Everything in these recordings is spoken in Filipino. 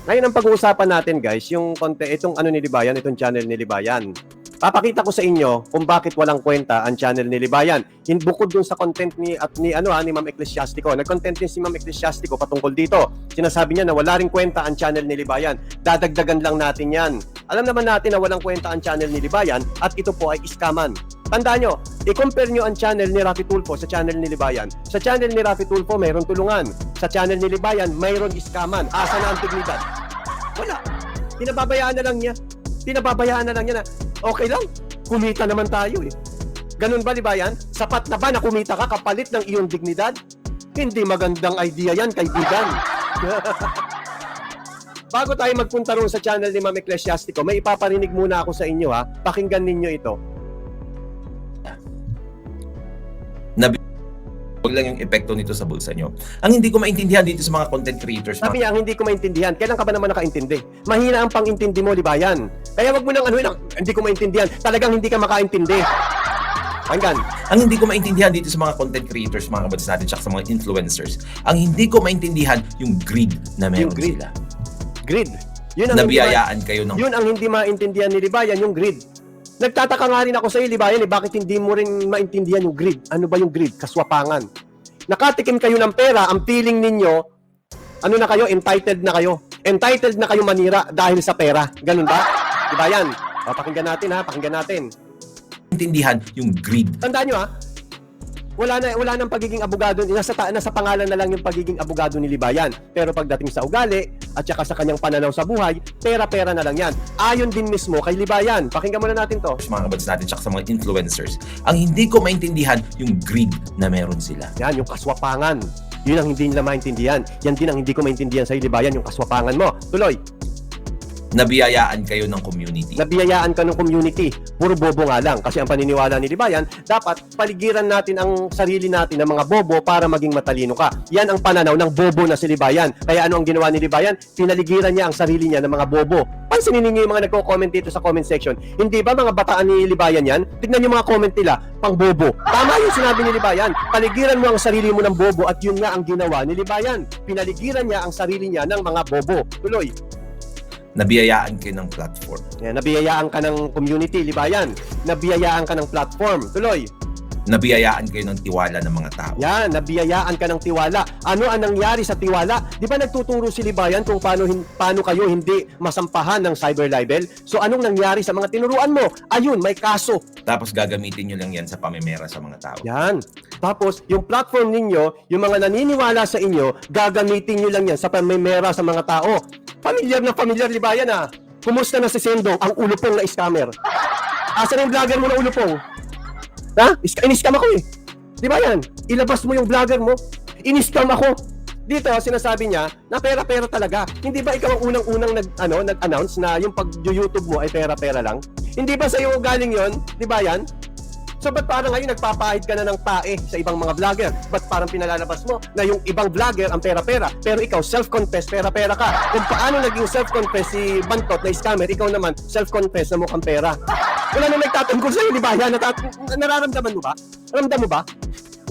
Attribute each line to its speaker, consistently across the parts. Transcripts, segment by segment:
Speaker 1: Ngayon ang pag-uusapan natin guys, yung itong ano ni Libayan, itong channel ni Libayan. Papakita ko sa inyo kung bakit walang kwenta ang channel ni Libayan. Bukod dun sa content ni Ma'am Ecclesiastico. Nag-content din si Ma'am Ecclesiastico patungkol dito. Sinasabi niya na wala ring kwenta ang channel ni Libayan. Dadagdagan lang natin yan. Alam naman natin na walang kwenta ang channel ni Libayan at ito po ay iskaman. Tandaan nyo, i-compare nyo ang channel ni Raffy Tulfo sa channel ni Libayan. Sa channel ni Raffy Tulfo, mayroong tulungan. Sa channel ni Libayan, mayroong iskaman. Asa na ang dignidad? Wala. Pinababayaan na lang niya. Pinababayaan na lang niya na, okay lang, kumita naman tayo eh. Ganun ba, Libayan? Sapat na ba na kumita ka kapalit ng iyong dignidad? Hindi magandang idea yan, kaibigan. Bago tayo magpunta ron sa channel ni Ma'am Ecclesiastico, may ipaparinig muna ako sa inyo ha. Pakinggan ninyo ito.
Speaker 2: Huwag lang yung epekto nito sa bulsa nyo. Ang hindi ko maintindihan dito sa mga content creators.
Speaker 1: Sabi niya, ang hindi ko maintindihan. Kailan ka ba naman nakaintindi? Mahina ang pang-intindi mo, Libayan. Kaya wag mo nang hindi ko maintindihan. Talagang hindi ka makaintindi. Hanggang.
Speaker 2: Ang hindi ko maintindihan dito sa mga content creators, mga kabatas natin, tsaka sa mga influencers. Ang hindi ko maintindihan, yung greed na meron sila.
Speaker 1: Greed. Yun ang
Speaker 2: nabiyayaan kayo ng...
Speaker 1: Yun ang hindi maintindihan ni Libayan, yung greed. Nagtataka nga rin ako sa iyo, Libayan, bakit hindi mo rin maintindihan yung greed? Ano ba yung greed? Kaswapangan. Nakatikim kayo ng pera, ang feeling ninyo, ano na kayo? Entitled na kayo. Entitled na kayo manira dahil sa pera. Ganun ba? Libayan, pakinggan natin ha, pakinggan natin.
Speaker 2: Intindihan yung greed.
Speaker 1: Tandaan nyo ha, wala nang pagiging abogado, nasa pangalan na lang yung pagiging abogado ni Libayan. Pero pagdating sa ugali at saka sa kanyang pananaw sa buhay, pera-pera na lang yan. Ayon din mismo kay Libayan. Pakinggan muna natin to.
Speaker 2: Mga kabatas natin, tsaka sa mga influencers. Ang hindi ko maintindihan, yung greed na meron sila.
Speaker 1: Yan, yung kaswapangan. Yun ang hindi nila maintindihan. Yan din ang hindi ko maintindihan sa Libayan, yung kaswapangan mo. Tuloy.
Speaker 2: Nabiyayaan kayo ng community.
Speaker 1: Nabiyayaan ka ng community. Puro bobo nga lang. Kasi ang paniniwala ni Libayan, dapat paligiran natin ang sarili natin ng mga bobo para maging matalino ka. Yan ang pananaw ng bobo na si Libayan. Kaya ano ang ginawa ni Libayan? Pinaligiran niya ang sarili niya ng mga bobo. Pansinin ninyo yung mga nagko-comment dito sa comment section. Hindi ba mga bataan ni Libayan yan? Tignan yung mga comment nila, pang bobo. Tama yung sinabi ni Libayan. Paligiran mo ang sarili mo ng bobo at yun nga ang ginawa ni Libayan. Pinaligiran niya ang sarili niya ng mga bobo. Tuloy.
Speaker 2: Nabiyayaan kayo ng platform.
Speaker 1: Yan, nabiyayaan ka ng community, Libayan. Nabiyayaan ka ng platform. Tuloy.
Speaker 2: Nabiyayaan kayo ng tiwala ng mga tao.
Speaker 1: Yan, nabiyayaan ka ng tiwala. Ano ang nangyari sa tiwala? Di ba nagtuturo si Libayan kung paano kayo hindi masampahan ng cyber libel? So anong nangyari sa mga tinuruan mo? Ayun, may kaso.
Speaker 2: Tapos gagamitin nyo lang yan sa pamimera sa mga tao.
Speaker 1: Yan. Tapos, yung platform ninyo, yung mga naniniwala sa inyo, gagamitin nyo lang yan sa pamimera sa mga tao. Familiar, Libayan ah. Kumusta na si Sendong, ang ulupong na scammer? Asan yung vlogger mo na ulupong? Ha? In-scam ako eh. Libayan, ilabas mo yung vlogger mo. In-scam ako. Dito, sinasabi niya na pera-pera talaga. Hindi ba ikaw ang unang-unang nag-announce na yung pag-YouTube mo ay pera-pera lang? Hindi ba sa'yo galing yon, Libayan? So ba't parang ngayon nagpapahid ka na ng tae sa ibang mga vlogger? Ba't parang pinalalabas mo na yung ibang vlogger ang pera-pera, pero ikaw self-confess pera-pera ka? Kung paano naging self-confess si Bantot na scammer, ikaw naman self-confess na mukhang pera. Wala nang nagtatanggol sa'yo, Libayan. Nararamdaman mo ba? Ramdam mo ba?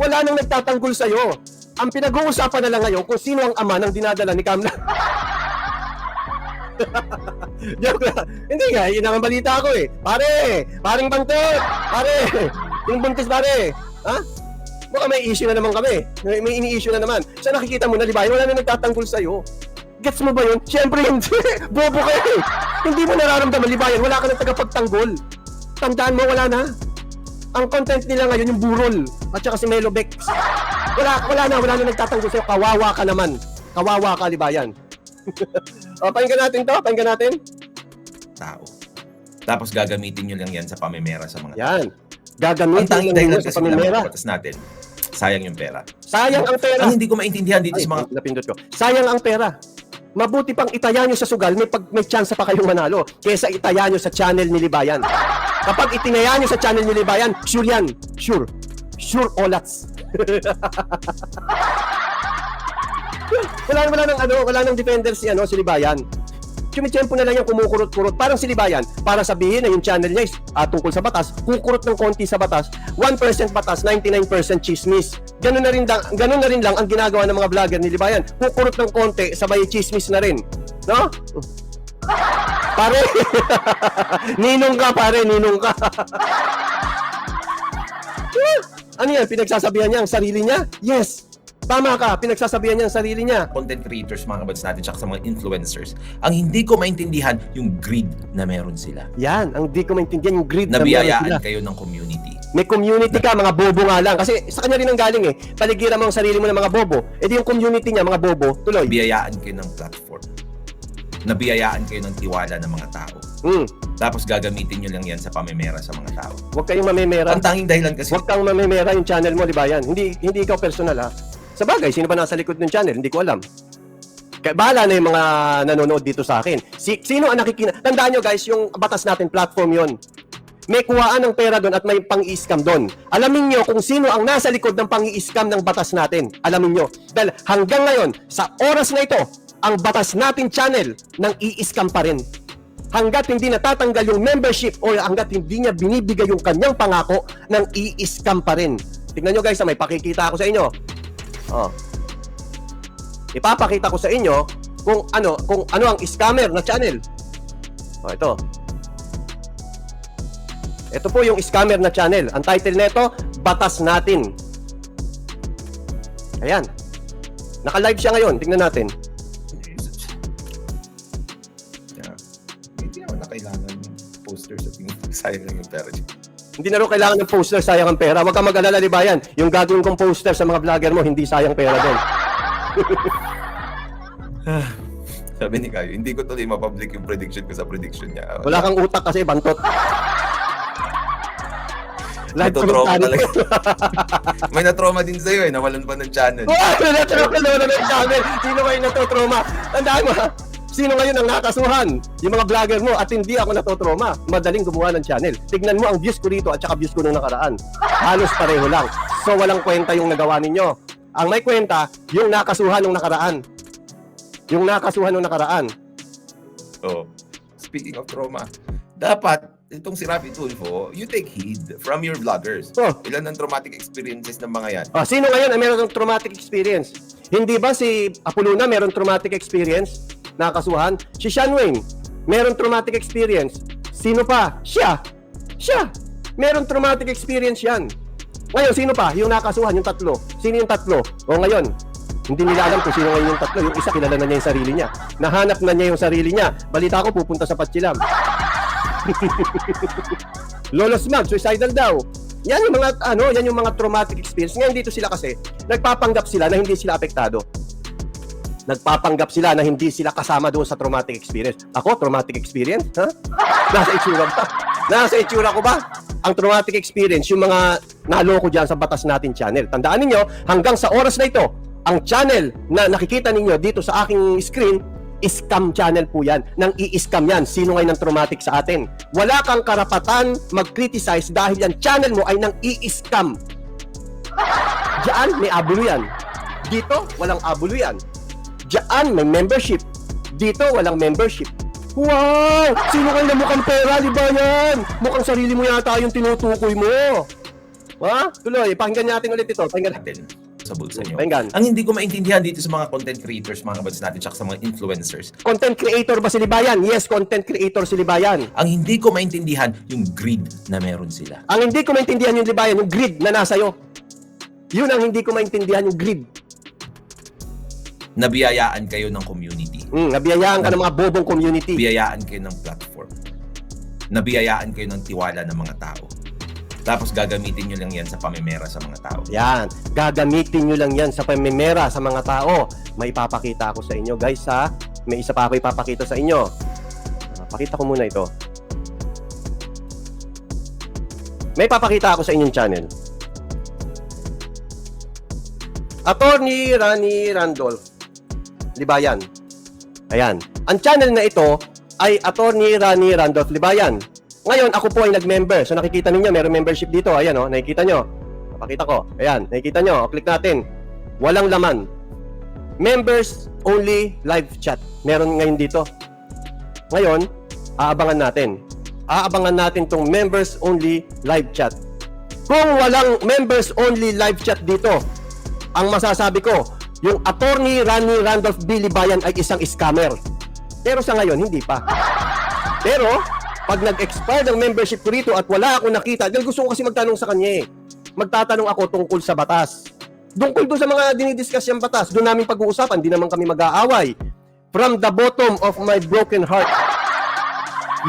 Speaker 1: Wala nang nagtatanggol sa'yo. Ang pinag-uusapan na lang ngayon kung sino ang ama ng dinadala ni Kamla. Joke lang. Hindi nga, yun ang balita ko eh. Paring Bantot! Pare! Yung buntis pare! Ha? Baka may issue na naman kami. May ini-issue na naman. So nakikita mo na, Libayan, wala na nagtatanggol sa'yo. Gets mo ba yun? Siyempre hindi. Bobo ka eh. Hindi mo nararamdaman, Libayan. Wala ka ng tagapagtanggol. Tandaan mo, wala na. Ang content nila ngayon, yung burol. At saka si Melo Bex. Wala na nagtatanggol sa'yo. Kawawa ka naman. Kawawa ka, Libayan. Pakinggan natin.
Speaker 2: Tao. Tapos gagamitin nyo lang yan sa pamimera sa mga tao.
Speaker 1: Yan. Gagamitin lang sa pamimera.
Speaker 2: Natin. Sayang yung pera.
Speaker 1: Sayang ang pera.
Speaker 2: Ang hindi ko maintindihan dito sa mga...
Speaker 1: Napindot ko. Sayang ang pera. Mabuti pang itaya nyo sa sugal, may chance pa kayong manalo kesa itaya nyo sa channel ni Libayan. Kapag itinaya nyo sa channel ni Libayan, sure yan. Sure olats. wala nang defender si Libayan. Chumitsyempo na lang yung kumukurot-kurot. Parang si Libayan, para sabihin na yung channel niya is tungkol sa batas, kukurot ng konti sa batas, 1% batas, 99% chismis. Ganun na rin lang ang ginagawa ng mga vlogger ni Libayan. Kukurot ng konti, sabay chismis na rin. No? Pare, ninong ka pare, ninong ka. Ano yan? Pinagsasabihan niya ang sarili niya? Yes. Tama ka, pinagsasabihan niya ang sarili niya.
Speaker 2: Content creators, mga kabads natin, tsaka sa mga influencers, ang hindi ko maintindihan yung greed na meron sila.
Speaker 1: Yan, ang di ko maintindihan yung greed na meron
Speaker 2: Nabiyayaan
Speaker 1: sila.
Speaker 2: kayo ng community.
Speaker 1: May community ka, mga bobo nga lang. Kasi sa kanya rin ang galing eh. Paligiran mo ang sarili mo ng mga bobo. E di yung community niya, mga bobo, tuloy.
Speaker 2: Nabiyayaan kayo ng platform. Nabiyayaan kayo ng tiwala ng mga tao. Tapos gagamitin nyo lang yan sa pamemera sa mga tao.
Speaker 1: Huwag kayong mamemera.
Speaker 2: Ang tanging dahilan kasi,
Speaker 1: Huwag kang mamemera yung channel mo, di ba yan? Hindi ikaw personal ha. Sa bagay, sino ba nasa likod ng channel? Hindi ko alam. Kaya bahala na yung mga nanonood dito sa akin. Sino ang Tandaan nyo guys, yung batas natin, platform yon. May kuhaan ng pera doon at may pang-i-scam doon. Alamin nyo kung sino ang nasa likod ng pang-i-scam ng batas natin. Alamin nyo. Dahil hanggang ngayon, sa oras na ito, ang batas natin channel nang i-scam pa rin. Hanggat hindi natatanggal yung membership o hanggat hindi niya binibigay yung kanyang pangako nang i-scam pa rin. Tingnan nyo guys, may pakikita ako sa inyo. Oh. Ipapakita ko sa inyo kung ano ang scammer na channel. Oh, ito. Ito po yung scammer na channel. Ang title nito, Batas Natin. Ayan. Naka-live siya ngayon. Tingnan natin.
Speaker 2: hindi naman na kailangan yung posters at yung sayang lang yung pera.
Speaker 1: Hindi na rin kailangan ng poster, sayang ang pera. Huwag kang mag-alala, Libayan. Yung gagawin kong poster sa mga vlogger mo, hindi sayang pera doon.
Speaker 2: Sabi ni Kayo, hindi ko tuloy mapublic yung prediction ko sa prediction niya.
Speaker 1: Wala kang utak kasi, bantot.
Speaker 2: Natutrauma talaga. May natrauma din sa'yo nawalan pa ng channel.
Speaker 1: May natrauma ng channel. Sino kayo natutrauma? Tandaan mo, sino ngayon ang nakasuhan? Yung mga vlogger mo at hindi ako natutrauma. Madaling gumawa ng channel. Tignan mo ang views ko dito at saka views ko nung nakaraan. Halos pareho lang. So walang kwenta yung nagawa ninyo. Ang may kwenta, yung nakasuhan nung nakaraan. Yung nakasuhan nung nakaraan.
Speaker 2: Oh. Speaking of trauma, dapat itong si Rafi Tulfo, you take heed from your vloggers.
Speaker 1: Oh.
Speaker 2: Ilan ang traumatic experiences ng mga yan?
Speaker 1: Sino ngayon ang meron ng traumatic experience? Hindi ba si Apoluna meron traumatic experience? Nakasuhan? Si Sean Wayne, meron traumatic experience. Sino pa? Siya! Meron traumatic experience yan. Ngayon, sino pa? Yung nakasuhan, yung tatlo. Sino yung tatlo? O ngayon, hindi nila alam kung sino ngayon yung tatlo. Yung isa, kilala na niya yung sarili niya. Nahanap na niya yung sarili niya. Balita ko, pupunta sa Patchilam. Lolo Smag, suicidal daw. Yan yung mga traumatic experience. Ngayon dito sila kasi, nagpapanggap sila na hindi sila apektado. Nagpapanggap sila na hindi sila kasama doon sa traumatic experience. Ako, traumatic experience? Ha? Nasa itsura ba? Nasa itsura ko ba? Ang traumatic experience, yung mga naloko dyan sa Batas Natin channel. Tandaan ninyo, hanggang sa oras na ito, ang channel na nakikita ninyo dito sa aking screen, scam channel po yan. Nang i-scam yan. Sino ngayon ang traumatic sa atin? Wala kang karapatan mag-criticize dahil yan channel mo ay nang i-scam. Diyan, may abulo yan. Dito, walang abulo yan. Diyan, may membership. Dito, walang membership. Wow! Sino kayo na mukhang pera, di ba yan? Mukhang sarili mo yata yung tinutukoy mo. Ha? Tuloy, pakinggan natin ulit ito. Pakinggan natin.
Speaker 2: Sa bulsa nyo.
Speaker 1: Pakinggan.
Speaker 2: Ang hindi ko maintindihan dito sa mga content creators, mga kabads natin, tsaka sa mga influencers,
Speaker 1: Content creator ba si Libayan? Yes, content creator si Libayan.
Speaker 2: ang hindi ko maintindihan yung greed na meron sila.
Speaker 1: Ang hindi ko maintindihan yung Libayan, yung greed na nasa'yo. Yun ang hindi ko maintindihan, yung greed.
Speaker 2: Nabiyayaan kayo ng community.
Speaker 1: Nabiyayaan ka ng mga bobong community.
Speaker 2: Nabiyayaan kayo ng platform. Nabiyayaan kayo ng tiwala ng mga tao. Tapos gagamitin nyo lang yan sa pamemera sa mga tao.
Speaker 1: Yan, gagamitin nyo lang yan sa pamimera sa mga tao. May ipapakita ako sa inyo guys ha. May isa pa ako ipapakita sa inyo. Pakita ko muna ito. May ipapakita ako sa inyong channel. Attorney Rani Randolph Libayan. Ayan. Ang channel na ito ay Attorney Rani Randolph Libayan. Ngayon, ako po ay nag-member. So nakikita ninyo, mayroong membership dito. Ayan o, nakikita nyo. Pakita ko. Ayan, nakikita nyo. Click natin. Walang laman. Members only live chat. Meron ngayon dito. Ngayon, aabangan natin. Aabangan natin tong members only live chat. Kung walang members only live chat dito, ang masasabi ko, yung Attorney Rani Randolph B. Libayan ay isang scammer. Pero sa ngayon, hindi pa. Pero, pag nag-expire ng membership ko rito at wala ako nakita, dahil gusto ko kasi magtanong sa kanya eh. Magtatanong ako tungkol sa batas. Tungkol doon sa mga dinidiscuss yung batas, doon namin pag-uusapan, di naman kami mag-aaway. From the bottom of my broken heart,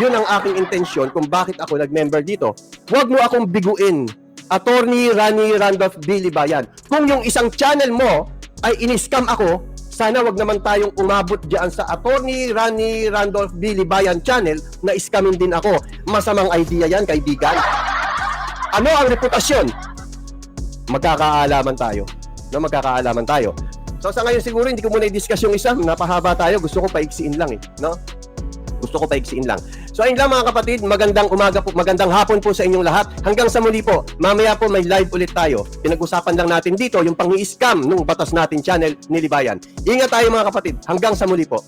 Speaker 1: yun ang aking intensyon kung bakit ako nag-member dito. Huwag mo akong biguin. Attorney Rani Randolph B. Libayan. Kung yung isang channel mo ay in-scam ako, sana wag naman tayong umabot diyan sa Attorney Rani Randolph B. Libayan channel na scamin din ako. Masamang idea yan, kaibigan. Ano ang reputasyon? Magkakaalaman tayo. No, magkakaalaman tayo. So sa ngayon siguro hindi ko muna i-discuss yung isa. Napahaba tayo. Gusto ko paiksiin lang eh. No? Gusto ko paiksiin lang. So ayun lang mga kapatid, magandang umaga po, magandang hapon po sa inyong lahat. Hanggang sa muli po, mamaya po may live ulit tayo. Pinag-usapan lang natin dito yung pang-i-scam nung batas natin channel ni Libayan. Ingat tayo mga kapatid, hanggang sa muli po.